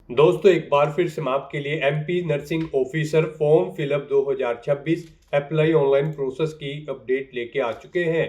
दोस्तों एक बार फिर से मैं आपके लिए MP nursing officer form fill up 2026 apply online process की अपडेट लेके आ चुके हैं।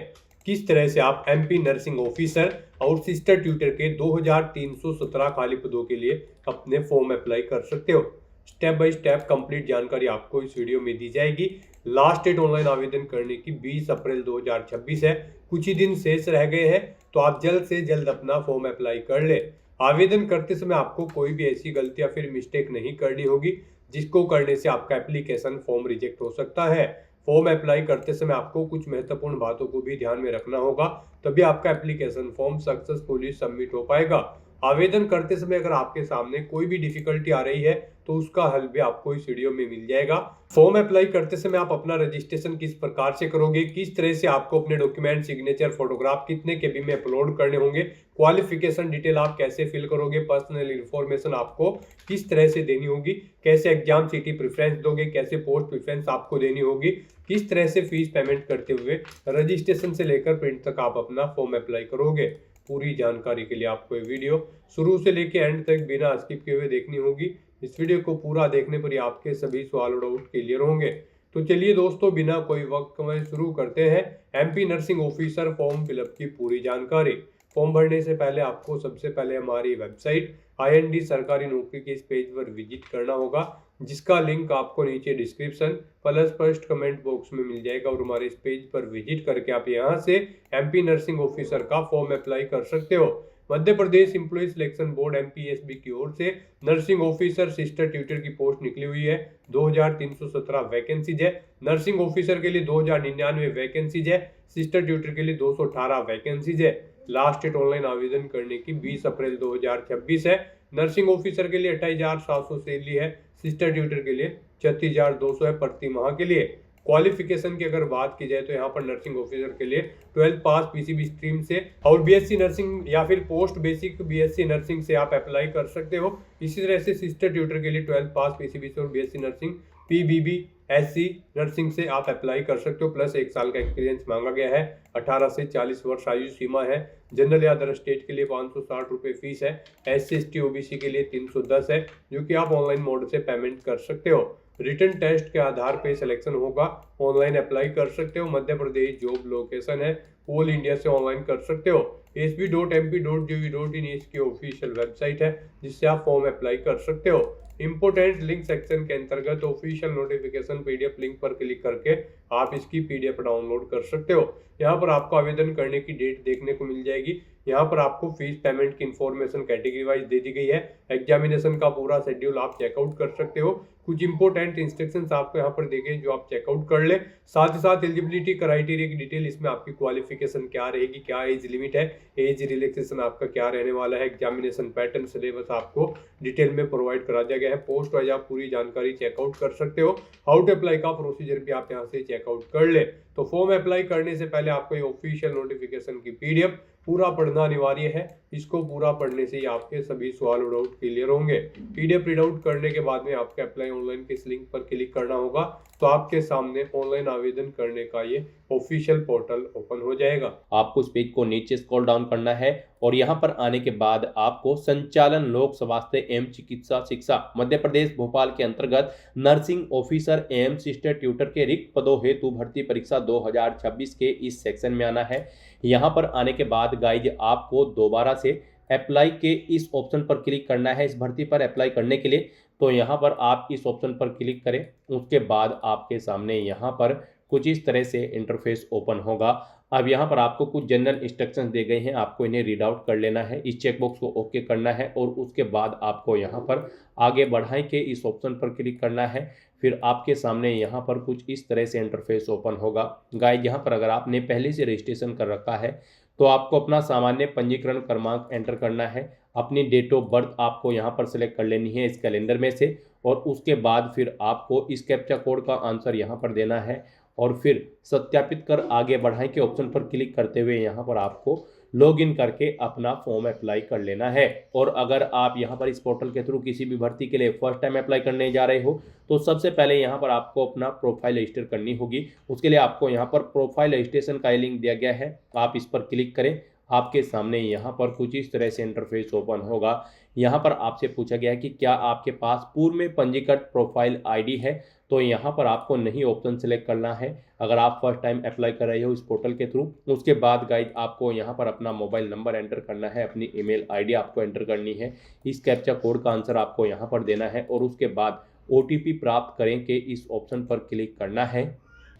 किस तरह से आप एमपी नर्सिंग ऑफिसर और सिस्टर ट्यूटर के 2317 खाली पदों के लिए अपने फॉर्म अप्लाई कर सकते हो, स्टेप बाय स्टेप कंप्लीट जानकारी आपको इस वीडियो में दी जाएगी। लास्ट डेट ऑनलाइन आवेदन करने की 20 अप्रैल 2026 है। कुछ ही दिन शेष रह गए हैं, तो आप जल्द से जल्द अपना फॉर्म अप्लाई कर ले। आवेदन करते समय आपको कोई भी ऐसी गलती या फिर मिस्टेक नहीं करनी होगी जिसको करने से आपका एप्लीकेशन फॉर्म रिजेक्ट हो सकता है। फॉर्म अप्लाई करते समय आपको कुछ महत्वपूर्ण बातों को भी ध्यान में रखना होगा, तभी आपका एप्लीकेशन फॉर्म सक्सेसफुली सबमिट हो पाएगा। आवेदन करते समय अगर आपके सामने कोई भी डिफिकल्टी आ रही है तो उसका हल भी आपको इस वीडियो में मिल जाएगा। फॉर्म अप्लाई करते समय आप अपना रजिस्ट्रेशन किस प्रकार से करोगे, किस तरह से आपको अपने डॉक्यूमेंट, सिग्नेचर, फोटोग्राफ कितने केबी में अपलोड करने होंगे, क्वालिफिकेशन डिटेल आप कैसे फिल करोगे, पर्सनल इंफॉर्मेशन आपको किस तरह से देनी होगी, कैसे एग्जाम सिटी प्रेफरेंस दोगे, कैसे पोस्ट प्रेफरेंस आपको देनी होगी, किस तरह से फीस पेमेंट करते हुए रजिस्ट्रेशन से लेकर प्रिंट तक आप अपना फॉर्म अप्लाई करोगे। पूरी जानकारी के लिए आपको ये वीडियो शुरू से लेकर एंड तक बिना स्किप किए हुए देखनी होगी। इस वीडियो को पूरा देखने पर ही आपके सभी सवाल और डाउट क्लियर होंगे। तो चलिए दोस्तों, बिना कोई वक्त में शुरू करते हैं MP nursing officer form fill up की पूरी जानकारी। फॉर्म भरने से पहले आपको सबसे पहले हमारी वेबसाइट IND सरकारी नौकरी के इस पेज पर विजिट करना होगा, जिसका लिंक आपको नीचे description plus first comment box में मिल जाएगा। और हमारे इस पेज पर विजिट करके आप यहां से एमपी नर्सिंग ऑफिसर का फॉर्म अप्लाई कर सकते हो। Madhya Pradesh employ selection board MPSB की ओर से नर्सिंग ऑफिसर सिस्टर ट्यूटर की पोस्ट निकली हुई है। 2317 वैकेंसीज है। नर्सिंग ऑफिसर के लिए 2099 वैकेंसीज है। सिस्टर ट्यूटर के लिए 218 वैकेंसीज है। लास्ट डेट ऑनलाइन आवेदन करने की 20 अप्रैल 2026 है। नर्सिंग ऑफिसर के लिए 28,700 सैलरी है। सिस्टर ट्यूटर के लिए 36,200 है प्रति माह के लिए। क्वालिफिकेशन की अगर बात की जाए तो यहाँ पर नर्सिंग ऑफिसर के लिए 12th पास PCB स्ट्रीम से और BSc नर्सिंग या फिर पोस्ट बेसिक BSc नर्सिंग से आप अप्लाई कर सकते हो। इसी तरह से सिस्टर ट्यूटर के लिए 12th पास PCB से और BSc nursing PBB SC nursing से आप अप्लाई कर सकते हो। प्लस 1 साल का एक्सपीरियंस मांगा गया है। 18 से 40 वर्ष आयु सीमा है। जनरल या अदर स्टेट के लिए 560 रुपये फीस है। SC ST OBC के लिए 310 है, जो कि आप ऑनलाइन मोड से पेमेंट कर सकते हो। रिटन टेस्ट के आधार पे सिलेक्शन होगा। ऑनलाइन अप्लाई कर सकते हो। मध्य प्रदेश जॉब लोकेशन है, ऑल इंडिया से ऑनलाइन कर सकते हो। sb.mp.gov.in इसकी ऑफिशियल वेबसाइट है, जिससे आप फॉर्म अप्लाई कर सकते हो। इंपोर्टेंट लिंक सेक्शन के अंतर्गत ऑफिशियल नोटिफिकेशन PDF लिंक पर क्लिक करके आप इसकी PDF डाउनलोड कर सकते हो। यहाँ पर आपको आवेदन करने की डेट देखने को मिल जाएगी। यहाँ पर आपको फीस पेमेंट की इंफॉर्मेशन कैटेगरी वाइज दे दी गई है। एग्जामिनेशन का पूरा शेड्यूल आप चेकआउट कर सकते हो। कुछ इंपोर्टेंट इंस्ट्रक्शंस आपको यहाँ पर देखे जो आप चेकआउट कर ले। साथ ही साथ एलिजिबिलिटी क्राइटेरिया की डिटेल, इसमें आपकी क्वालिफिकेशन क्या रहेगी, क्या एज लिमिट है, एज रिलैक्सेशन आपका क्या रहने वाला है, एग्जामिनेशन पैटर्न, सिलेबस आपको डिटेल में प्रोवाइड करा दिया गया है। पोस्ट वाइज आप पूरी जानकारी चेकआउट कर सकते हो। हाउ टू अप्लाई का प्रोसीजर भी आप यहाँ से चेकआउट कर ले। तो फॉर्म अप्लाई करने से पहले आपको ये ऑफिशियल नोटिफिकेशन की PDF पूरा पढ़ना अनिवार्य है। इसको पूरा पढ़ने से ही आपके सभी सवाल और डाउट क्लियर होंगे। PDF रीड आउट करने के बाद में आपके अप्लाई ऑनलाइन के इस लिंक पर क्लिक करना होगा, तो आपके सामने ऑनलाइन आवेदन करने का ये ऑफिशियल पोर्टल ओपन हो जाएगा। आपको इस पेज को नीचे स्क्रॉल डाउन करना है और यहाँ पर आने के बाद आपको संचालन लोक स्वास्थ्य एवं चिकित्सा शिक्षा मध्य प्रदेश भोपाल के अंतर्गत नर्सिंग ऑफिसर एवं सिस्टर ट्यूटर के रिक्त पदों हेतु भर्ती परीक्षा 2026 के इस सेक्शन में आना है। यहाँ पर आने के बाद गाइज आपको दोबारा से अप्लाई के इस ऑप्शन पर क्लिक करना है। इस भर्ती पर अप्लाई करने के लिए तो यहाँ पर आप इस ऑप्शन पर क्लिक करें। उसके बाद आपके सामने यहाँ पर कुछ इस तरह से इंटरफेस ओपन होगा। अब यहाँ पर आपको कुछ जनरल इंस्ट्रक्शंस दे गए हैं, आपको इन्हें रीड आउट कर लेना है। इस चेकबॉक्स को ओके करना है और उसके बाद आपको यहाँ पर आगे बढ़ाएं के इस ऑप्शन पर क्लिक करना है। फिर आपके सामने यहाँ पर कुछ इस तरह से इंटरफेस ओपन होगा। गाइज यहाँ पर अगर आपने पहले से रजिस्ट्रेशन कर रखा है तो आपको अपना सामान्य पंजीकरण क्रमांक एंटर करना है। अपनी डेट ऑफ बर्थ आपको यहाँ पर सेलेक्ट कर लेनी है इस कैलेंडर में से, और उसके बाद फिर आपको इस कैप्चा कोड का आंसर यहाँ पर देना है और फिर सत्यापित कर आगे बढ़ाएं के ऑप्शन पर क्लिक करते हुए यहाँ पर आपको लॉगिन करके अपना फॉर्म अप्लाई कर लेना है। और अगर आप यहाँ पर इस पोर्टल के थ्रू किसी भी भर्ती के लिए फर्स्ट टाइम अप्लाई करने जा रहे हो तो सबसे पहले यहाँ पर आपको अपना प्रोफाइल रजिस्टर करनी होगी। उसके लिए आपको यहाँ पर प्रोफाइल रजिस्ट्रेशन का लिंक दिया गया है, आप इस पर क्लिक करें। आपके सामने यहाँ पर कुछ इस तरह से इंटरफेस ओपन होगा। यहाँ पर आपसे पूछा गया है कि क्या आपके पास पूर्व में पंजीकृत प्रोफाइल आईडी है, तो यहाँ पर आपको नहीं ऑप्शन सेलेक्ट करना है अगर आप फर्स्ट टाइम अप्लाई कर रहे हो इस पोर्टल के थ्रू। उसके बाद गाइड आपको यहाँ पर अपना मोबाइल नंबर एंटर करना है, अपनी ईमेल आईडी आपको एंटर करनी है, इस कैप्चा कोड का आंसर आपको यहाँ पर देना है और उसके बाद OTP प्राप्त करें के इस ऑप्शन पर क्लिक करना है।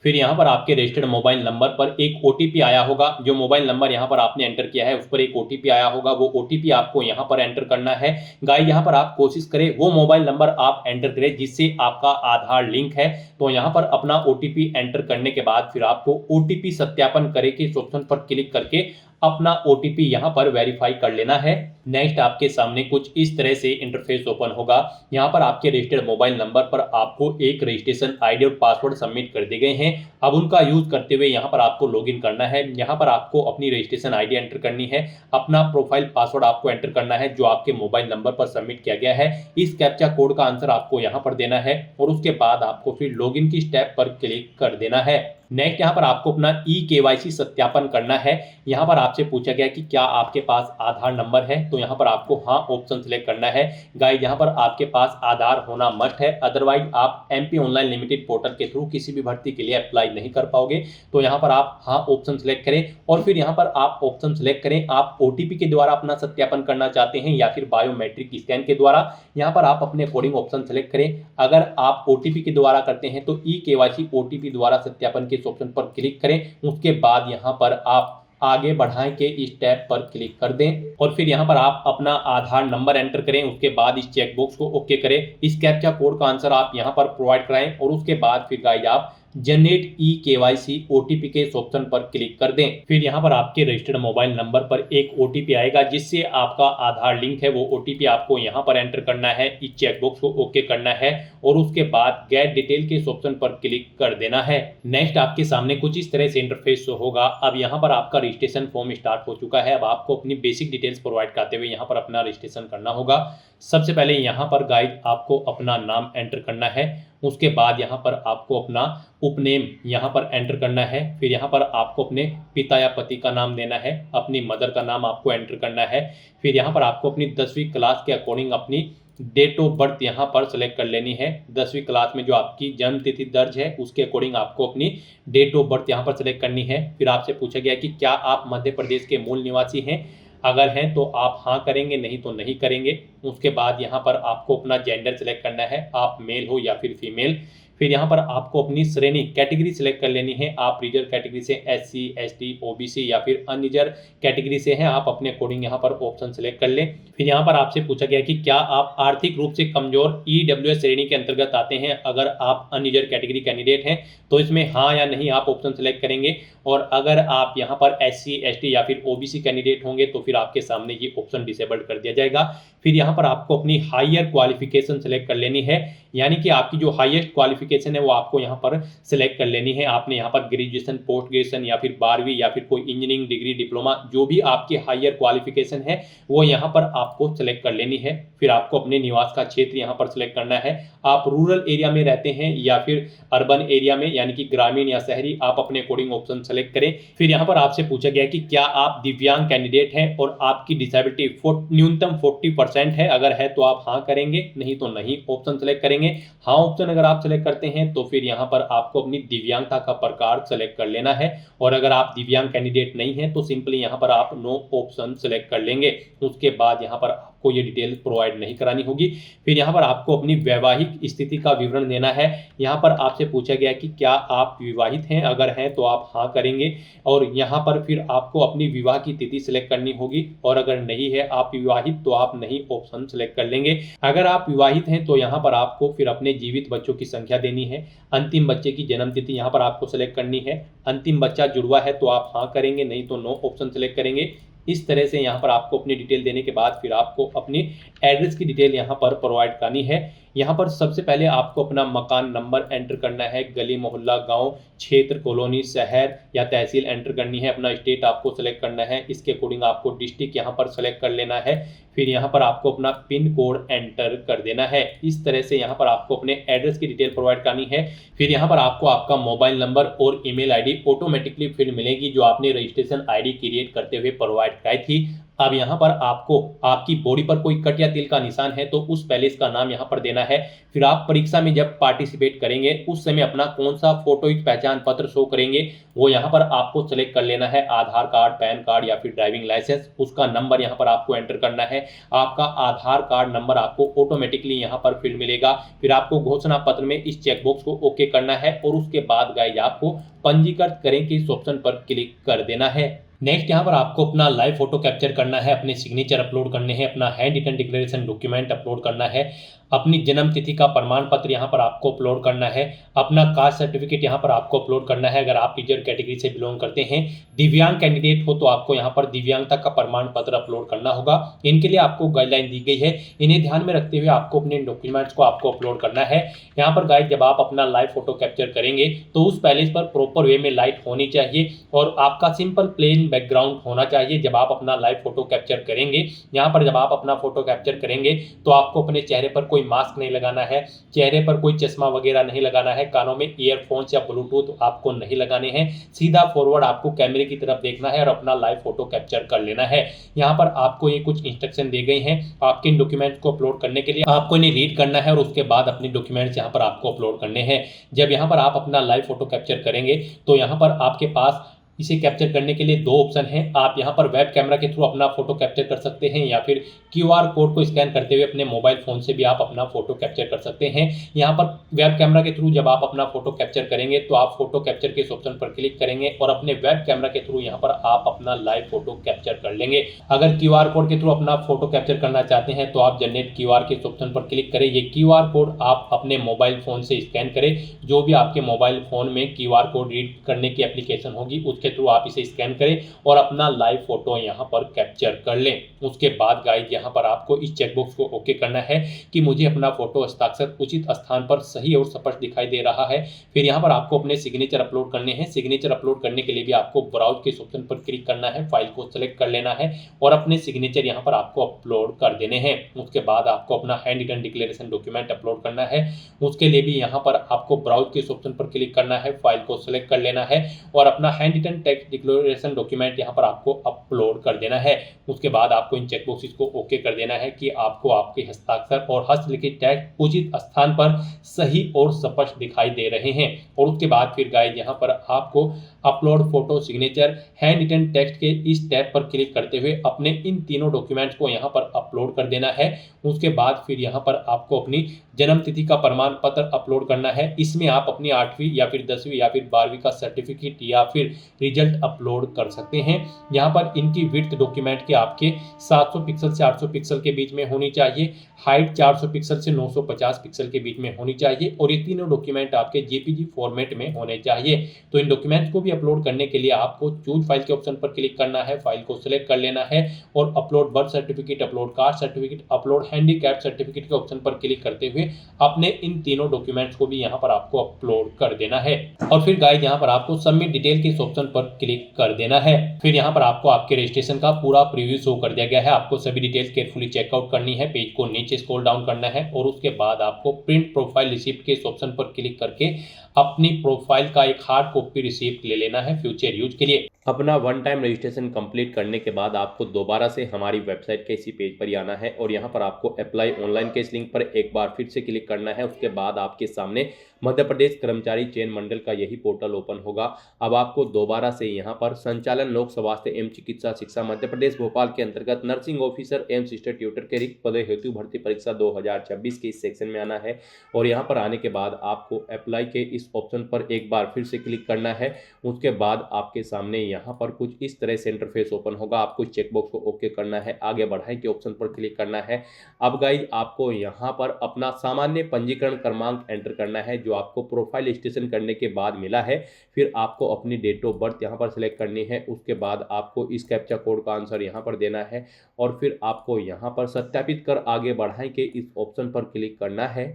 फिर यहाँ पर आपके रजिस्टर्ड मोबाइल नंबर पर एक OTP आया होगा। जो मोबाइल नंबर यहाँ पर आपने एंटर किया है उस पर एक OTP आया होगा, वो OTP आपको यहाँ पर एंटर करना है। गाइस यहाँ पर आप कोशिश करें वो मोबाइल नंबर आप एंटर करें जिससे आपका आधार लिंक है। तो यहाँ पर अपना OTP एंटर करने के बाद फिर आपको OTP सत्यापन करें के इस ऑप्शन पर क्लिक करके अपना OTP यहाँ पर वेरीफाई कर लेना है। नेक्स्ट आपके सामने कुछ इस तरह से इंटरफेस ओपन होगा। यहाँ पर आपके रजिस्टर्ड मोबाइल नंबर पर आपको एक रजिस्ट्रेशन आईडी और पासवर्ड सबमिट कर दिए गए हैं। अब उनका यूज करते हुए यहाँ पर आपको लॉगिन करना है। यहाँ पर आपको अपनी रजिस्ट्रेशन आईडी एंटर करनी है, अपना प्रोफाइल पासवर्ड आपको एंटर करना है जो आपके मोबाइल नंबर पर सबमिट किया गया है। इस कैप्चा कोड का आंसर आपको यहाँ पर देना है और उसके बाद आपको फिर लॉगिन की स्टेप पर क्लिक कर देना है। नेक्स्ट यहाँ पर आपको अपना eKYC सत्यापन करना है। यहाँ पर आपसे पूछा गया कि क्या आपके पास आधार नंबर है, तो यहाँ पर आपको हाँ ऑप्शन सेलेक्ट करना है। गाइस यहाँ पर आपके पास आधार होना मस्ट है, अदरवाइज आप MP ऑनलाइन लिमिटेड पोर्टल के थ्रू किसी भी भर्ती के लिए अप्लाई नहीं कर पाओगे। तो यहाँ पर आप हाँ ऑप्शन सेलेक्ट करें और फिर यहाँ पर आप ऑप्शन सेलेक्ट करें आप OTP के द्वारा अपना सत्यापन करना चाहते हैं या फिर बायोमेट्रिक स्कैन के द्वारा। यहाँ पर आप अपने अकॉर्डिंग ऑप्शन सेलेक्ट करें। अगर आप OTP के द्वारा करते हैं तो eKYC OTP द्वारा सत्यापन के ऑप्शन पर क्लिक करें। उसके बाद यहाँ पर आप आगे बढ़ाएं के इस टैब पर क्लिक कर दें और फिर यहाँ पर आप अपना आधार नंबर एंटर करें। उसके बाद इस चेक बॉक्स को ओके करें। इस कैप्चा कोड का आंसर आप यहाँ पर प्रोवाइड कराएं और उसके बाद फिर गाइस आप जनरेट eKYC OTP के इस ऑप्शन पर क्लिक कर दें। फिर यहाँ पर आपके रजिस्टर्ड मोबाइल नंबर पर एक OTP आएगा जिससे आपका आधार लिंक है। वो OTP आपको यहाँ पर एंटर करना है, इस चेकबॉक्स को ओके करना है और उसके बाद गेट डिटेल के इस ऑप्शन पर क्लिक कर देना है। नेक्स्ट आपके सामने कुछ इस तरह से इंटरफेस होगा। अब यहाँ पर आपका रजिस्ट्रेशन फॉर्म स्टार्ट हो चुका है। अब आपको अपनी बेसिक डिटेल्स प्रोवाइड करते हुए यहाँ पर अपना रजिस्ट्रेशन करना होगा। सबसे पहले यहाँ पर गाइड आपको अपना नाम एंटर करना है। उसके बाद यहाँ पर आपको अपना उपनेम यहाँ पर एंटर करना है। फिर यहाँ पर आपको अपने पिता या पति का नाम देना है, अपनी मदर का नाम आपको एंटर करना है। फिर यहाँ पर आपको अपनी 10वीं क्लास के अकॉर्डिंग अपनी डेट ऑफ बर्थ यहाँ पर सेलेक्ट कर लेनी है। 10वीं क्लास में जो आपकी जन्म तिथि दर्ज है उसके अकॉर्डिंग आपको अपनी डेट ऑफ बर्थ यहाँ पर सेलेक्ट करनी है। फिर आपसे पूछा गया कि क्या आप मध्य प्रदेश के मूल निवासी हैं, अगर हैं तो आप हाँ करेंगे, नहीं तो नहीं करेंगे। उसके बाद यहाँ पर आपको अपना जेंडर सेलेक्ट करना है, आप मेल हो या फिर फीमेल। फिर यहाँ पर आपको अपनी श्रेणी कैटेगरी सेलेक्ट कर लेनी है, आप रिजर्व कैटेगरी से SC ST OBC या फिर अनरिजर्व कैटेगरी से हैं, आप अपने अकॉर्डिंग यहाँ पर ऑप्शन सेलेक्ट कर लें। फिर यहाँ पर आपसे पूछा गया कि क्या आप आर्थिक रूप से कमजोर EWS श्रेणी के अंतर्गत आते हैं, अगर आप अनरिजर्व कैटेगरी कैंडिडेट हैं तो इसमें हाँ या नहीं आप ऑप्शन सेलेक्ट करेंगे और अगर आप यहाँ पर SC ST या फिर OBC कैंडिडेट होंगे तो फिर आपके सामने ये ऑप्शन डिसेबल्ड कर दिया जाएगा। फिर यहाँ पर आपको अपनी हायर क्वालिफिकेशन सेलेक्ट कर लेनी है, यानी कि आपकी जो हाईएस्ट क्वालिफिकेशन है वो आपको यहाँ पर सिलेक्ट कर लेनी है। आपने यहाँ पर ग्रेजुएशन, पोस्ट ग्रेजुएशन या फिर 12वीं या फिर कोई इंजीनियरिंग डिग्री, डिप्लोमा, जो भी आपकी हायर क्वालिफिकेशन है वो यहाँ पर आपको सिलेक्ट कर लेनी है। फिर आपको अपने निवास का क्षेत्र यहाँ पर सिलेक्ट करना है, आप रूरल एरिया में रहते हैं या फिर अर्बन एरिया में यानी कि ग्रामीण या शहरी, आप अपने अकॉर्डिंग ऑप्शन सेलेक्ट करें। फिर यहाँ पर आपसे पूछा गया कि क्या आप दिव्यांग कैंडिडेट हैं और आपकी डिसेबिलिटी न्यूनतम 40% है, अगर है तो आप हाँ करेंगे, नहीं तो नहीं ऑप्शन सेलेक्ट करेंगे। हाँ ऑप्शन अगर आप सेलेक्ट करते हैं तो फिर यहाँ पर आपको अपनी दिव्यांगता का प्रकार सेलेक्ट कर लेना है और अगर आप दिव्यांग कैंडिडेट नहीं हैं तो सिंपली यहाँ पर आप नो ऑप्शन सेलेक्ट कर लेंगे। उसके बाद यहाँ पर आपको ये डिटेल प्रोवाइड नहीं करानी होगी। फिर यहाँ पर आपको अपनी वैवाहिक स्थिति का विवरण देना है। यहाँ पर आपसे पूछा गया कि क्या आप विवाहित हैं, अगर हैं तो आप हाँ करेंगे और यहाँ पर फिर आपको अपनी विवाह की तिथि सेलेक्ट करनी होगी और अगर नहीं है आप विवाहित तो आप नहीं ऑप्शन सेलेक्ट कर लेंगे। अगर आप विवाहित हैं तो यहाँ पर आपको फिर अपने जीवित बच्चों की संख्या देनी है, अंतिम बच्चे की जन्म तिथि यहाँ पर आपको सेलेक्ट करनी है। अंतिम बच्चा जुड़वा है तो आप हाँ करेंगे, नहीं तो नो ऑप्शन सेलेक्ट करेंगे। इस तरह से यहाँ पर आपको अपनी डिटेल देने के बाद फिर आपको अपनी एड्रेस की डिटेल यहाँ पर प्रोवाइड करनी है। यहाँ पर सबसे पहले आपको अपना मकान नंबर एंटर करना है, गली, मोहल्ला, गांव, क्षेत्र, कॉलोनी, शहर या तहसील एंटर करनी है। अपना स्टेट आपको सेलेक्ट करना है, इसके अकॉर्डिंग आपको डिस्ट्रिक्ट यहाँ पर सेलेक्ट कर लेना है। फिर यहाँ पर आपको अपना पिन कोड एंटर कर देना है। इस तरह से यहाँ पर आपको अपने एड्रेस की डिटेल प्रोवाइड करनी है। फिर यहाँ पर आपको आपका मोबाइल नंबर और ईमेल आईडी ऑटोमेटिकली फिर मिलेगी जो आपने रजिस्ट्रेशन आईडी क्रिएट करते हुए प्रोवाइड कराई थी। अब यहाँ पर आपको आपकी बॉडी पर कोई कट या तिल का निशान है तो उस पैलेस का नाम यहाँ पर देना है। फिर आप परीक्षा में जब पार्टिसिपेट करेंगे उस समय अपना कौन सा फोटोयुक्त पहचान पत्र शो करेंगे वो यहाँ पर आपको सेलेक्ट कर लेना है। आधार कार्ड, पैन कार्ड या फिर ड्राइविंग लाइसेंस, उसका नंबर यहाँ पर आपको एंटर करना है। आपका आधार कार्ड नंबर आपको ऑटोमेटिकली यहाँ पर फील्ड मिलेगा। फिर आपको घोषणा पत्र में इस चेकबॉक्स को ओके करना है और उसके बाद गाइज आपको पंजीकृत करें के इस ऑप्शन पर क्लिक कर देना है। नेक्स्ट यहाँ पर आपको अपना लाइव फोटो कैप्चर करना है, अपने सिग्नेचर अपलोड करने हैं, अपना handwritten declaration document upload करना है, अपनी जन्म तिथि का प्रमाण पत्र यहाँ पर आपको अपलोड करना है, अपना कास्ट सर्टिफिकेट यहाँ पर आपको अपलोड करना है अगर आप रिजर्व कैटेगरी से बिलोंग करते हैं। दिव्यांग कैंडिडेट हो तो आपको यहाँ पर दिव्यांगता का प्रमाण पत्र अपलोड करना होगा। इनके लिए आपको गाइडलाइन दी गई है, इन्हें ध्यान में रखते हुए आपको अपने डॉक्यूमेंट्स को आपको अपलोड करना है। यहाँ पर गाइड जब आप अपना लाइव फोटो कैप्चर करेंगे तो उस पैलेस पर प्रॉपर वे में लाइट होनी चाहिए और आपका सिंपल प्लेन बैकग्राउंड होना चाहिए जब आप अपना लाइव फोटो कैप्चर करेंगे। यहाँ पर जब आप अपना फोटो कैप्चर करेंगे तो आपको अपने चेहरे पर कोई मास्क नहीं लगाना है, चेहरे पर कोई चश्मा वगैरह नहीं लगाना है, कानों में ईयरफोन्स या ब्लूटूथ आपको नहीं लगाने हैं। सीधा फॉरवर्ड आपको कैमरे की तरफ देखना है और अपना लाइव फोटो कैप्चर कर लेना है। यहाँ पर आपको ये कुछ इंस्ट्रक्शन दी गई हैं आपके इन डॉक्यूमेंट्स को अपलोड करने के लिए। आपको इन्हें रीड करना है और उसके बाद अपने डॉक्यूमेंट्स यहाँ पर आपको अपलोड करने हैं। जब यहाँ पर आप अपना लाइव फोटो कैप्चर करेंगे तो यहाँ पर आपके पास इसे कैप्चर करने के लिए दो ऑप्शन हैं। आप यहाँ पर वेब कैमरा के थ्रू अपना फोटो कैप्चर कर सकते हैं या फिर क्यूआर कोड को स्कैन करते हुए अपने मोबाइल फोन से भी आप अपना फोटो कैप्चर कर सकते हैं। यहाँ पर वेब कैमरा के थ्रू जब आप अपना फोटो कैप्चर करेंगे तो आप फोटो कैप्चर के इस ऑप्शन पर क्लिक करेंगे और अपने वेब कैमरा के थ्रू यहाँ पर आप अपना लाइव फोटो कैप्चर कर लेंगे। अगर क्यूआर कोड के थ्रू अपना फोटो कैप्चर करना चाहते हैं तो आप जनरेट क्यूआर के इस ऑप्शन पर क्लिक करें। ये क्यूआर कोड आप अपने मोबाइल फोन से स्कैन करें, जो भी आपके मोबाइल फोन में क्यूआर कोड रीड करने की एप्लीकेशन होगी उसके थ्रू आप इसे स्कैन करें और अपना लाइव फोटो यहाँ पर कैप्चर कर लें। उसके बाद गाइड यहाँ पर आपको इस चेकबॉक्स को ओके करना है कि मुझे अपना फोटो हस्ताक्षर उचित स्थान पर सही और स्पष्ट दिखाई दे रहा है। फिर यहाँ पर आपको अपने सिग्नेचर अपलोड करने हैं। सिग्नेचर अपलोड करने के लिए भी आपको ब्राउज के ऑप्शन पर क्लिक करना है, फाइल को सेलेक्ट कर लेना है और अपने सिग्नेचर यहाँ पर आपको अपलोड कर देने हैं। उसके बाद आपको अपना handwritten declaration document upload करना है। उसके लिए भी यहाँ पर आपको ब्राउज के ऑप्शन पर क्लिक करना है, फाइल को सेलेक्ट कर लेना है और अपना handwritten text declaration document यहाँ पर आपको अपलोड कर देना है। उसके बाद आपको इन चेकबॉक्सेस को ओके कर देना है कि आपको आपके हस्ताक्षर और हस्तलिखित टेक्स्ट उचित स्थान पर सही और स्पष्ट दिखाई दे रहे हैं। और उसके बाद फिर गाइस यहाँ पर आपको upload photo signature handwritten text के इस टैब पर क्लिक करते हुए अपने इन तीनों डॉक्यूमेंट्स को यहाँ पर अपलोड कर देना है। उसके बाद फिर यहाँ पर आपको अपनी जन्म तिथि का प्रमाण पत्र अपलोड करना है। इसमें आप अपनी 8वीं या फिर 10वीं या फिर 12वीं का सर्टिफिकेट या फिर रिजल्ट अपलोड कर सकते हैं। यहाँ पर इनकी विड्थ डॉक्यूमेंट के आपके 700 पिक्सल से 800 पिक्सल के बीच में होनी चाहिए, हाइट 400 पिक्सल से 950 पिक्सल के बीच में होनी चाहिए और ये तीनों डॉक्यूमेंट आपके जेपीजी फॉर्मेट में होने चाहिए। तो इन डॉक्यूमेंट्स को भी अपलोड करने के लिए आपको चूज फाइल के ऑप्शन पर क्लिक करना है, फाइल को सिलेक्ट कर लेना है और upload birth certificate, upload caste certificate, upload handicap certificate के ऑप्शन पर क्लिक करते हुए अपने इन तीनों डॉक्यूमेंट्स को भी यहाँ पर आपको अपलोड कर देना है। और फिर गाइस यहाँ पर आपको सबमिट डिटेल के इस ऑप्शन पर क्लिक कर देना है। फिर यहाँ पर आपको आपके रजिस्ट्रेशन का पूरा प्रीव्यू शो कर दिया गया है। आपको सभी डिटेल्स केयरफुली चेकआउट करनी है, पेज को नीचे स्क्रॉल डाउन करना है और उसके बाद आपको प्रिंट प्रोफाइल रिसिप्ट के इस ऑप्शन पर क्लिक करके अपनी प्रोफाइल का एक हार्ड कॉपी रिसिप्ट ले लेना है फ्यूचर यूज के लिए। अपना वन टाइम रजिस्ट्रेशन कंप्लीट करने के बाद आपको दोबारा से हमारी वेबसाइट के इसी पेज पर ही आना है और यहाँ पर आपको अप्लाई ऑनलाइन के इस लिंक पर एक बार फिर से क्लिक करना है। उसके बाद आपके सामने मध्य प्रदेश कर्मचारी चयन मंडल का यही पोर्टल ओपन होगा। अब आपको दोबारा से यहाँ पर संचालन लोक स्वास्थ्य एवं चिकित्सा शिक्षा मध्य प्रदेश भोपाल के अंतर्गत नर्सिंग ऑफिसर एवं सिस्टर ट्यूटर के रिक्त पदों हेतु भर्ती परीक्षा 2026 के इस सेक्शन में आना है और यहाँ पर आने के बाद आपको अप्लाई के इस ऑप्शन पर एक बार फिर से क्लिक करना है। उसके बाद आपके सामने यहाँ पर कुछ इस तरह से इंटरफेस ओपन होगा। आपको चेकबॉक्स को ओके करना है, आगे बढ़ाएं के ऑप्शन पर क्लिक करना है। अब गाइस आपको यहाँ पर अपना सामान्य पंजीकरण क्रमांक एंटर करना है जो आपको प्रोफाइल रजिस्ट्रेशन करने के बाद मिला है। फिर आपको अपनी डेट ऑफ बर्थ यहाँ पर सिलेक्ट करनी है। उसके बाद आपको इस कैप्चा कोड का आंसर यहाँ पर देना है और फिर आपको यहाँ पर सत्यापित कर आगे बढ़ाएं के इस ऑप्शन पर क्लिक करना है।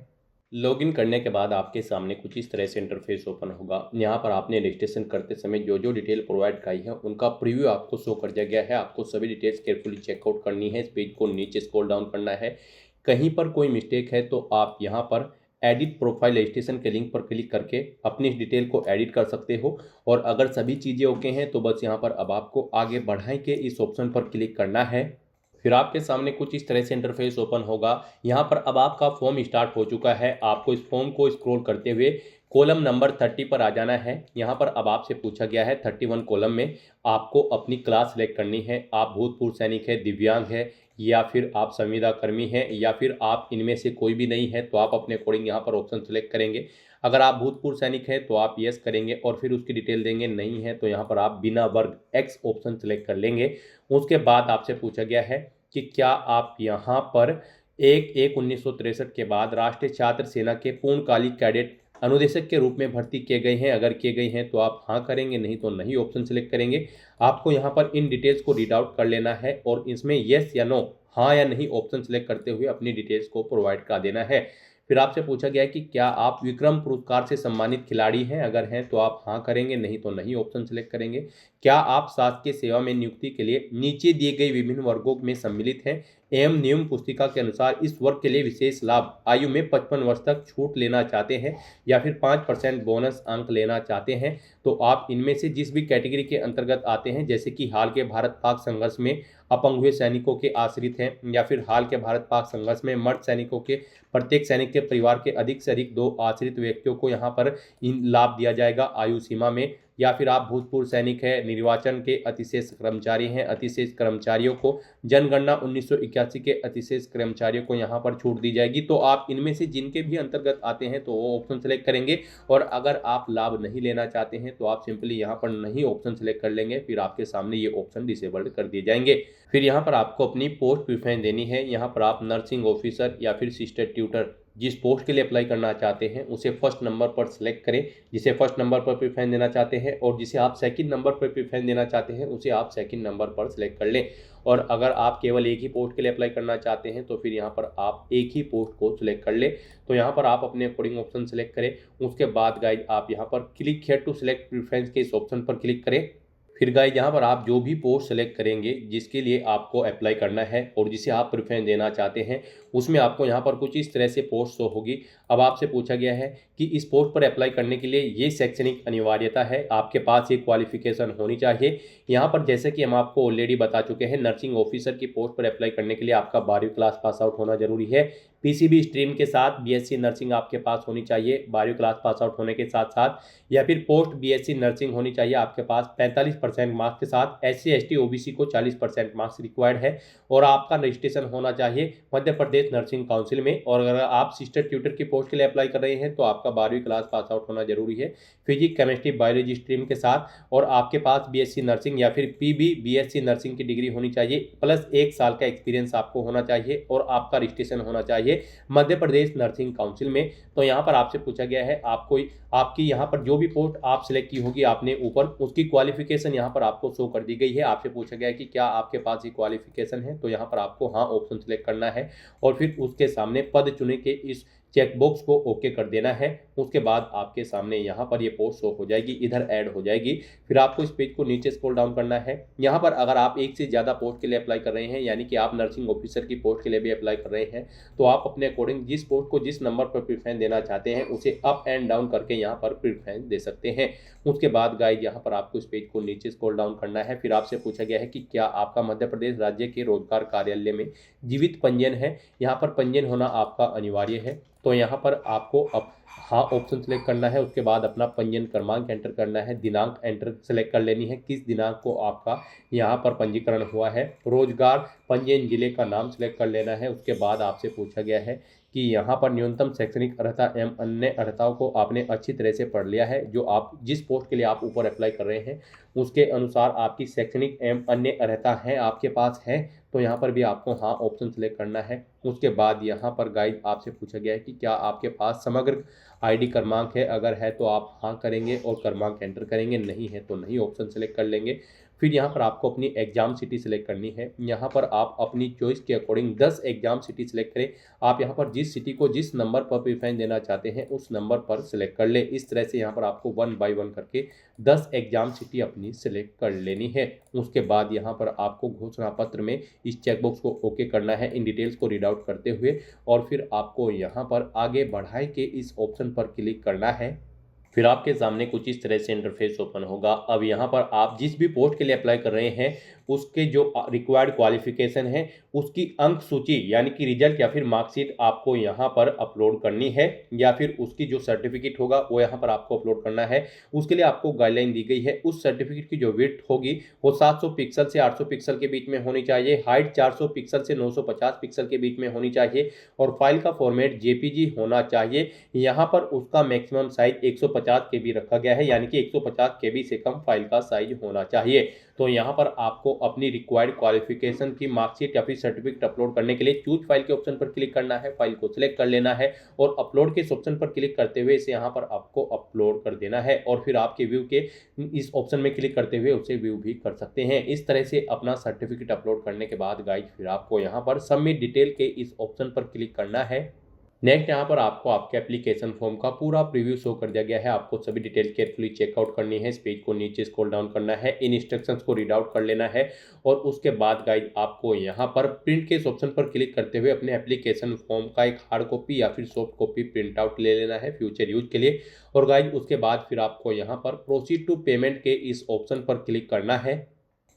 लॉगिन करने के बाद आपके सामने कुछ इस तरह से इंटरफेस ओपन होगा। यहाँ पर आपने रजिस्ट्रेशन करते समय जो जो डिटेल प्रोवाइड कराई है उनका प्रीव्यू आपको शो कर दिया गया है। आपको सभी डिटेल्स केयरफुली चेकआउट करनी है। इस पेज को नीचे स्क्रॉल डाउन करना है। कहीं पर कोई मिस्टेक है तो आप यहाँ पर एडिट प्रोफाइल रजिस्ट्रेशन के लिंक पर क्लिक करके अपनी इस डिटेल को एडिट कर सकते हो। और अगर सभी चीज़ें ओके हैं तो बस यहाँ पर अब आपको आगे बढ़ाएं के इस ऑप्शन पर क्लिक करना है। फिर आपके सामने कुछ इस तरह से इंटरफेस ओपन होगा। यहाँ पर अब आपका फॉर्म स्टार्ट हो चुका है। आपको इस फॉर्म को स्क्रॉल करते हुए कॉलम नंबर 30 पर आ जाना है। यहाँ पर अब आपसे पूछा गया है 31 कॉलम में आपको अपनी क्लास सेलेक्ट करनी है। आप भूतपूर्व सैनिक है, दिव्यांग है, या फिर आप संविदा कर्मी हैं, या फिर आप इनमें से कोई भी नहीं है, तो आप अपने अकॉर्डिंग यहाँ पर ऑप्शन सेलेक्ट करेंगे। अगर आप भूतपूर्व सैनिक हैं तो आप यस करेंगे और फिर उसकी डिटेल देंगे। नहीं है तो यहाँ पर आप बिना वर्ग एक्स ऑप्शन सेलेक्ट कर लेंगे। उसके बाद आपसे पूछा गया है कि क्या आप यहाँ पर 1/1/1963 के बाद राष्ट्रीय छात्र सेना के पूर्णकालिक कैडेट अनुदेशक के रूप में भर्ती किए गए हैं। अगर किए गए हैं तो आप हाँ करेंगे, नहीं तो नहीं ऑप्शन सेलेक्ट करेंगे। आपको यहाँ पर इन डिटेल्स को रीड आउट कर लेना है और इसमें यस या नो, हाँ या नहीं ऑप्शन सेलेक्ट करते हुए अपनी डिटेल्स को प्रोवाइड कर देना है। फिर आपसे पूछा गया है कि क्या आप विक्रम पुरस्कार से सम्मानित खिलाड़ी हैं। अगर हैं तो आप हाँ करेंगे, नहीं तो नहीं ऑप्शन सेलेक्ट करेंगे। क्या आप शासकीय सेवा में नियुक्ति के लिए नीचे दिए गए विभिन्न वर्गों में सम्मिलित हैं एवं नियम पुस्तिका के अनुसार इस वर्ग के लिए विशेष लाभ आयु में 55 वर्ष तक छूट लेना चाहते हैं, या फिर 5% बोनस अंक लेना चाहते हैं। तो आप इनमें से जिस भी कैटेगरी के अंतर्गत आते हैं, जैसे कि हाल के भारत पाक संघर्ष में अपंग हुए सैनिकों के आश्रित हैं, या फिर हाल के भारत पाक संघर्ष में मर्द सैनिकों के प्रत्येक सैनिक के परिवार के अधिक से अधिक 2 आश्रित व्यक्तियों को यहाँ पर इन लाभ दिया जाएगा आयु सीमा में। या फिर आप भूतपूर्व सैनिक है, निर्वाचन के अतिशेष कर्मचारी हैं, अतिशेष कर्मचारियों को जनगणना 1981 के अतिशेष कर्मचारियों को यहाँ पर छूट दी जाएगी। तो आप इनमें से जिनके भी अंतर्गत आते हैं तो वो ऑप्शन सेलेक्ट करेंगे। और अगर आप लाभ नहीं लेना चाहते हैं तो आप सिंपली यहाँ पर नहीं ऑप्शन सेलेक्ट कर लेंगे। फिर आपके सामने ये ऑप्शन डिसेबल्ड कर दिए जाएंगे। फिर यहाँ पर आपको अपनी पोस्ट प्रेफरेंस देनी है। यहाँ पर आप नर्सिंग ऑफिसर या फिर सिस्टर ट्यूटर जिस पोस्ट के लिए अप्लाई करना चाहते हैं उसे फर्स्ट नंबर पर सिलेक्ट करें, जिसे फर्स्ट नंबर पर प्रेफरेंस देना चाहते हैं, और जिसे आप सेकंड नंबर पर प्रेफरेंस देना चाहते हैं उसे आप सेकंड नंबर पर सिलेक्ट कर लें। और अगर आप केवल एक ही पोस्ट के लिए अप्लाई करना चाहते हैं तो फिर यहाँ पर आप एक ही पोस्ट को सिलेक्ट कर लें। तो यहाँ पर आप अपने अकॉर्डिंग ऑप्शन सेलेक्ट करें। उसके बाद गाइज आप यहाँ पर click here to select preference के इस ऑप्शन पर क्लिक करें। फिर गाइस यहाँ पर आप जो भी पोस्ट सेलेक्ट करेंगे जिसके लिए आपको अप्लाई करना है और जिसे आप प्रेफरेंस देना चाहते हैं, उसमें आपको यहाँ पर कुछ इस तरह से पोस्ट शो होगी। अब आपसे पूछा गया है कि इस पोस्ट पर अप्लाई करने के लिए ये शैक्षणिक अनिवार्यता है, आपके पास ये क्वालिफिकेशन होनी चाहिए। यहाँ पर जैसे कि हम आपको ऑलरेडी बता चुके हैं, नर्सिंग ऑफिसर की पोस्ट पर अप्लाई करने के लिए आपका 12वीं क्लास पास आउट होना जरूरी है। पीसीबी स्ट्रीम के साथ बीएससी नर्सिंग आपके पास होनी चाहिए 12वीं क्लास पास आउट होने के साथ साथ, या फिर पोस्ट बीएससी नर्सिंग होनी चाहिए आपके पास 45% मार्क्स के साथ। एससी एसटी ओबीसी को 40% मार्क्स रिक्वायर्ड है। और आपका रजिस्ट्रेशन होना चाहिए मध्य प्रदेश नर्सिंग काउंसिल में। और अगर आप सिस्टर ट्यूटर की पोस्ट के लिए अप्लाई कर रहे हैं तो आपका 12वीं क्लास पास आउट होना जरूरी है फिजिक्स केमिस्ट्री बायोलॉजी स्ट्रीम के साथ, और आपके पास बीएससी नर्सिंग या फिर पीबी बीएससी नर्सिंग की डिग्री होनी चाहिए, प्लस 1 साल का एक्सपीरियंस आपको होना चाहिए, और आपका रजिस्ट्रेशन होना चाहिए मध्य प्रदेश नर्सिंग काउंसिल में। तो यहाँ पर आपसे पूछा गया है आपको आपकी यहाँ पर जो भी पोस्ट आप सिलेक्ट की होगी आपने ऊपर, उसकी क्वालिफिकेशन यहाँ पर आपको शो कर दी गई है। आपसे पूछा गया है कि क्या आपके पास ये क्वालिफिकेशन है, तो यहाँ पर आपको हाँ ऑप्शन सिलेक्ट करना है और फिर उसके सामने पद चुने के इस चेकबॉक्स को ओके कर देना है। उसके बाद आपके सामने यहाँ पर ये पोस्ट शो हो जाएगी, इधर ऐड हो जाएगी। फिर आपको इस पेज को नीचे स्क्रॉल डाउन करना है। यहाँ पर अगर आप एक से ज़्यादा पोस्ट के लिए अप्लाई कर रहे हैं, यानी कि आप नर्सिंग ऑफिसर की पोस्ट के लिए भी अप्लाई कर रहे हैं, तो आप अपने अकॉर्डिंग जिस पोस्ट को जिस नंबर पर प्रेफरेंस देना चाहते हैं उसे अप एंड डाउन करके यहाँ पर प्रेफरेंस दे सकते हैं। उसके बाद गाइज यहाँ पर आपको इस पेज को नीचे स्क्रॉल डाउन करना है। फिर आपसे पूछा गया है कि क्या आपका मध्य प्रदेश राज्य के रोजगार कार्यालय में जीवित पंजीयन है। यहाँ पर पंजीयन होना आपका अनिवार्य है। तो यहाँ पर आपको अब हाँ ऑप्शन सेलेक्ट करना है। उसके बाद अपना पंजीयन क्रमांक एंटर करना है, दिनांक एंटर सेलेक्ट कर लेनी है, किस दिनांक को आपका यहाँ पर पंजीकरण हुआ है, रोजगार पंजीयन जिले का नाम सेलेक्ट कर लेना है। उसके बाद आपसे पूछा गया है कि यहाँ पर न्यूनतम शैक्षणिक अर्हता एवं अन्य अर्हताओं को आपने अच्छी तरह से पढ़ लिया है। जो आप जिस पोस्ट के लिए आप ऊपर अप्लाई कर रहे हैं उसके अनुसार आपकी शैक्षणिक एवं अन्य अर्हता है आपके पास है, तो यहाँ पर भी आपको हाँ ऑप्शन सेलेक्ट करना है। उसके बाद यहाँ पर गाइड आपसे पूछा गया है कि क्या आपके पास समग्र आईडी क्रमांक है। अगर है तो आप हाँ करेंगे और क्रमांक एंटर करेंगे, नहीं है तो नहीं ऑप्शन सेलेक्ट कर लेंगे। फिर यहाँ पर आपको अपनी एग्जाम सिटी सेलेक्ट करनी है। यहाँ पर आप अपनी चॉइस के अकॉर्डिंग 10 एग्जाम सिटी सेलेक्ट करें। आप यहाँ पर जिस सिटी को जिस नंबर पर प्रेफरेंस देना चाहते हैं उस नंबर पर सिलेक्ट कर ले। इस तरह से यहाँ पर आपको 1 बाय 1 करके 10 एग्जाम सिटी अपनी सिलेक्ट कर लेनी है। उसके बाद यहाँ पर आपको घोषणा पत्र में इस चेकबॉक्स को ओके करना है इन डिटेल्स को रीड आउट करते हुए, और फिर आपको यहाँ पर आगे बढ़ाए के इस ऑप्शन पर क्लिक करना है। फिर आपके सामने कुछ इस तरह से इंटरफेस ओपन होगा। अब यहाँ पर आप जिस भी पोस्ट के लिए अप्लाई कर रहे हैं उसके जो रिक्वायर्ड क्वालिफिकेशन है उसकी अंक सूची यानी कि रिजल्ट या फिर मार्कशीट आपको यहाँ पर अपलोड करनी है, या फिर उसकी जो सर्टिफिकेट होगा वो यहाँ पर आपको अपलोड करना है। उसके लिए आपको गाइडलाइन दी गई है। उस सर्टिफिकेट की जो विड्थ होगी वो 700 पिक्सल से 800 पिक्सल के बीच में होनी चाहिए, हाइट 400 पिक्सल से 950 पिक्सल के बीच में होनी चाहिए, और फाइल का फॉर्मेट जेपीजी होना चाहिए। यहाँ पर उसका मैक्सिमम साइज 150 केबी रखा गया है, यानी कि 150 केबी से कम फाइल का साइज होना चाहिए। तो यहाँ पर आपको अपनी रिक्वायर्ड क्वालिफिकेशन की मार्कशीट या फिर सर्टिफिकेट अपलोड करने के लिए चूज फाइल के ऑप्शन पर क्लिक करना है, फाइल को सिलेक्ट कर लेना है और अपलोड के इस ऑप्शन पर क्लिक करते हुए इसे यहाँ पर आपको अपलोड कर देना है, और फिर आपके व्यू के इस ऑप्शन में क्लिक करते हुए उसे व्यू भी कर सकते हैं। इस तरह से अपना सर्टिफिकेट अपलोड करने के बाद गाइस फिर आपको यहाँ पर सबमिट डिटेल के इस ऑप्शन पर क्लिक करना है। नेक्स्ट यहाँ पर आपको आपके एप्लीकेशन फॉर्म का पूरा प्रीव्यू शो कर दिया गया है। आपको सभी डिटेल केयरफुली चेकआउट करनी है। इस पेज को नीचे स्क्रॉल डाउन करना है, इन इंस्ट्रक्शंस को रीड आउट कर लेना है, और उसके बाद गाइड आपको यहाँ पर प्रिंट के इस ऑप्शन पर क्लिक करते हुए अपने एप्लीकेशन फॉर्म का एक हार्ड कॉपी या फिर सॉफ्ट कॉपी प्रिंट आउट ले लेना है फ्यूचर यूज के लिए। और गाइड उसके बाद फिर आपको यहाँ पर प्रोसीड टू पेमेंट के इस ऑप्शन पर क्लिक करना है।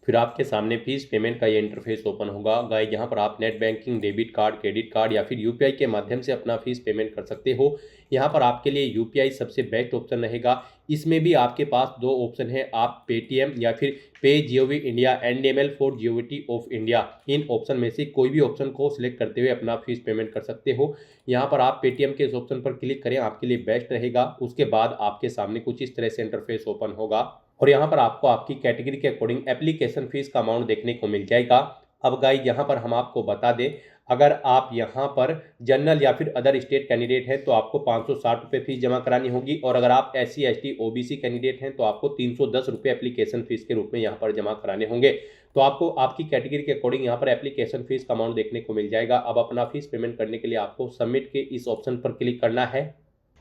फिर आपके सामने फीस पेमेंट का ये इंटरफेस ओपन होगा। गाइस यहाँ पर आप net banking, debit card, credit card या फिर यूपीआई के माध्यम से अपना फीस पेमेंट कर सकते हो। यहाँ पर आपके लिए यूपीआई सबसे बेस्ट ऑप्शन रहेगा। इसमें भी आपके पास दो ऑप्शन है, आप पेटीएम या फिर pay GOV India, NDML for GOT of India, इन ऑप्शन में से कोई भी ऑप्शन को सिलेक्ट करते हुए अपना फीस पेमेंट कर सकते हो। यहाँ पर आप पेटीएम के इस ऑप्शन पर क्लिक करें, आपके लिए बेस्ट रहेगा। उसके बाद आपके सामने कुछ इस तरह से इंटरफेस ओपन होगा, और यहाँ पर आपको आपकी कैटेगरी के अकॉर्डिंग एप्लीकेशन फीस का अमाउंट देखने को मिल जाएगा। अब गाइस यहाँ पर हम आपको बता दें, अगर आप यहाँ पर जनरल या फिर अदर स्टेट कैंडिडेट हैं तो आपको 560 रुपये फीस जमा करानी होगी, और अगर आप SC ST OBC कैंडिडेट हैं तो आपको 310 रुपये एप्लीकेशन फीस के रूप में यहाँ पर जमा कराने होंगे। तो आपको आपकी कैटेगरी के अकॉर्डिंग यहाँ पर एप्लीकेशन फीस का अमाउंट देखने को मिल जाएगा। अब अपना फीस पेमेंट करने के लिए आपको सबमिट के इस ऑप्शन पर क्लिक करना है।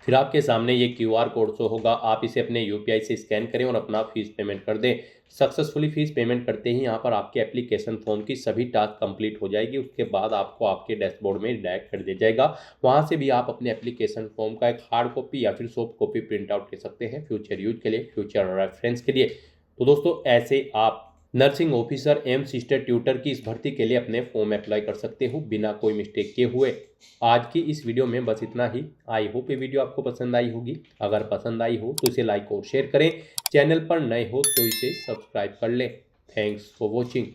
फिर आपके सामने ये QR कोड शो होगा, आप इसे अपने UPI से स्कैन करें और अपना फीस पेमेंट कर दें। सक्सेसफुली फीस पेमेंट करते ही यहाँ पर आपके एप्लीकेशन फॉर्म की सभी टास्क कंप्लीट हो जाएगी। उसके बाद आपको आपके डैशबोर्ड में डायरेक्ट कर दिया जाएगा। वहाँ से भी आप अपने एप्लीकेशन फॉर्म का एक हार्ड कॉपी या फिर सॉफ्ट कॉपी प्रिंट आउट ले सकते हैं फ्यूचर यूज के लिए, फ्यूचर रेफरेंस के लिए। तो दोस्तों ऐसे आप nursing officer AIIMS sister tutor की इस भर्ती के लिए अपने फॉर्म अप्लाई कर सकते हो बिना कोई मिस्टेक किए हुए। आज की इस वीडियो में बस इतना ही। आई होप ये वीडियो आपको पसंद आई होगी। अगर पसंद आई हो तो इसे लाइक और शेयर करें। चैनल पर नए हो तो इसे सब्सक्राइब कर लें। Thanks for watching.